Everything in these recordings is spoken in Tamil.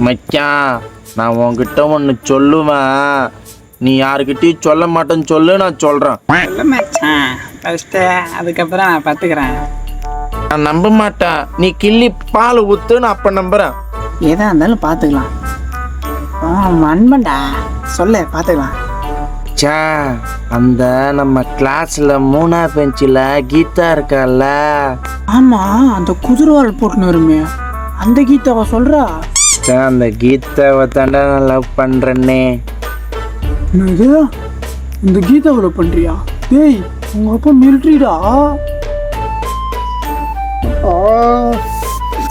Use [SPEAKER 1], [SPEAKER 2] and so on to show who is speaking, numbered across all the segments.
[SPEAKER 1] மச்சான் நான் உன்கிட்ட ஒன்று சொல்லுவேன், நீ யாருக்கிட்டையும் சொல்ல மாட்டேன்னு சொல்லு, நான் சொல்கிறேன்.
[SPEAKER 2] சொல்ல மச்சான் ஃபஸ்ட்டு, அதுக்கப்புறம் நான் பார்த்துக்கிறேன்.
[SPEAKER 1] நான் நம்ப மாட்டேன், நீ கிள்ளி பால் ஊற்று, நான் அப்போ நம்புகிறேன்.
[SPEAKER 2] எதா இருந்தாலும் பார்த்துக்கலாம். அன்பன்டா சொல்ல பார்த்துக்கலாம்.
[SPEAKER 1] சே, அந்த நம்ம கிளாஸில் 3ஆம் பெஞ்சில் கீதா இருக்கால.
[SPEAKER 2] ஆமாம், அந்த குதிரவால் போட்டுன்னு வருமே அந்த கீதாவை சொல்கிறா.
[SPEAKER 1] அந்த கீதாவை தாண்டா நான் லவ் பண்ணுறேன்னே.
[SPEAKER 2] இது இந்த கீதாவை லவ் பண்ணுறியா? டேய் உங்கள் அப்பா மிலிட்ரிடா.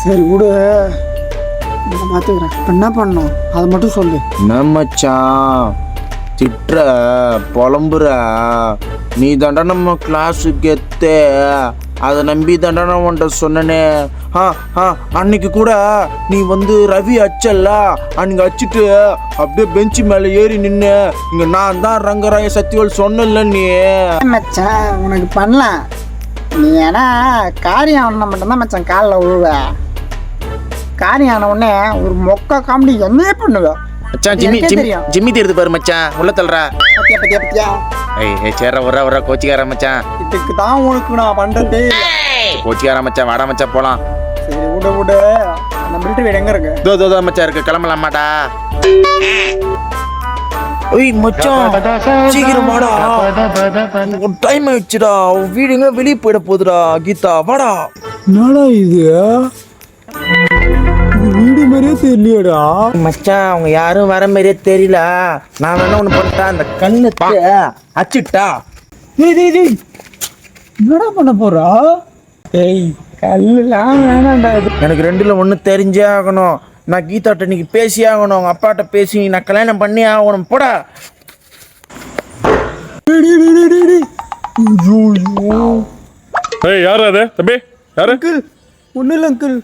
[SPEAKER 2] சரி விடு, நான் பார்த்துக்கிறேன். இப்போ என்ன பண்ணணும் அதை மட்டும் சொல்லு.
[SPEAKER 1] என்ன மச்சான் திட்டுற புலம்புற? நீ தாண்டா நம்ம கிளாஸுக்கு எத்தே, அதை நம்பி தாண்டா நான் உன்ட்ட சொன்னனே. அன்னைக்கு கூட நீ வந்து ரவி அச்சல்ல, அன்னைக்கு அச்சுட்டு அப்படியே பெஞ்சு மேலே ஏறி நின்று இங்கே நான் தான் ரங்கராய சத்தியவாள் சொன்னல. நீ
[SPEAKER 2] மச்சான் உனக்கு பண்ணலாம், நீ ஏன்னா காரியம் ஆன மட்டும்தான் மச்சான் காலில் விழுவ. காரியம் ஆன உடனே ஒரு மொக்க காமெடி என்ன பண்ணுவேன்
[SPEAKER 1] மச்சான். ஜிம்மி தெரியுது பாரு மச்சான், உள்ள தள்ளுறா.
[SPEAKER 2] பத்தியா பத்தியா பத்தியா
[SPEAKER 1] ஏய் சேர வர கோச்சிக்கார மச்சான்.
[SPEAKER 2] இதுக்கு தான் உனக்கு நான் பண்ணுறதே.
[SPEAKER 1] கோச்சிக்கார மச்சான், வாடா மச்சான் போகலாம்.
[SPEAKER 2] சரி விடு விடு, அந்த மிலிட்ரி வீடு எங்கே இருக்கு?
[SPEAKER 1] தோ மச்சான் இருக்கு, கிளம்பலாமாடா? ஓய் மச்சான் சீக்கிரம் வாடா, டைம் ஆயிடுச்சுடா, வீடு எங்க வெளியே போயிட போகுதுடா. கீதா வாடா.
[SPEAKER 2] என்னடா இது வீடு மாதிரியே தெரியலடா
[SPEAKER 1] மச்சான், அவங்க யாரும் வர மாதிரியே தெரியல. நான் வேணா ஒன்று பண்ணிட்டேன், அந்த கண்ணத்தை அச்சுட்டா.
[SPEAKER 2] என்னடா பண்ண போறா? ஏய் கல்லாம் வேணாண்டா.
[SPEAKER 1] எனக்கு 2ல் 1 தெரிஞ்சே ஆகணும். நான் கீதாட்ட இன்னைக்கு பேசி ஆகணும், அவங்க அப்பாட்ட பேசி நான் கல்யாணம் பண்ணி ஆகணும். போடா.
[SPEAKER 3] யார் அது தம்பி? யாரு?
[SPEAKER 2] அங்கிள் ஒன்றும் இல்லை அங்கிள்,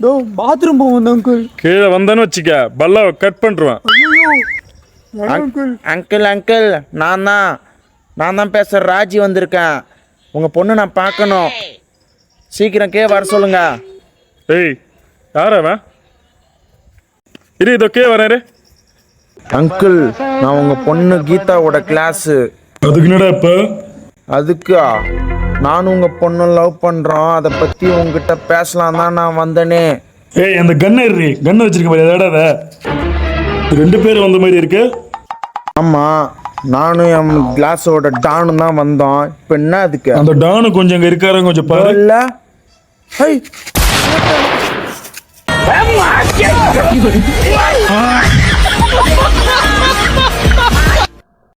[SPEAKER 2] தோ பாத்ரூம் போகும் அங்கிள்.
[SPEAKER 3] கீழே வந்தேன்னு வச்சுக்க பல்ல கட் பண்ணிருவேன்.
[SPEAKER 1] அங்கிள் அங்கிள் நான் தான் பேசுகிற ராஜி வந்திருக்கேன். உங்கள் பொண்ணு நான் பார்க்கணும், சீக்கிரம் வர சொல்லுங்க.
[SPEAKER 3] ஏய் யார் அவன்? இதோ வரேன்.
[SPEAKER 1] அங்கிள் நான் உங்கள் பொண்ணு கீதாவோட கிளாஸு.
[SPEAKER 3] அதுக்கு என்னடா இப்போ?
[SPEAKER 1] அதுக்கா, நானும் உங்கள் பொண்ணு லவ் பண்ணுறோம், அதை பற்றி உங்ககிட்ட பேசலாம் தான் நான் வந்தேனே.
[SPEAKER 3] ஏய் அந்த கண்ணை கண்ணை வச்சிருக்க மாதிரி எதாடாத, 2 பேர் வந்த மாதிரி இருக்கு.
[SPEAKER 1] ஆமாம், நானும் என் கிளாஸோட டானும் தான் வந்தோம். இப்போ என்ன அதுக்கு?
[SPEAKER 3] அந்த டானு கொஞ்சம் அங்கே இருக்காரு, கொஞ்சம் பாரு.
[SPEAKER 1] இல்லை ஹை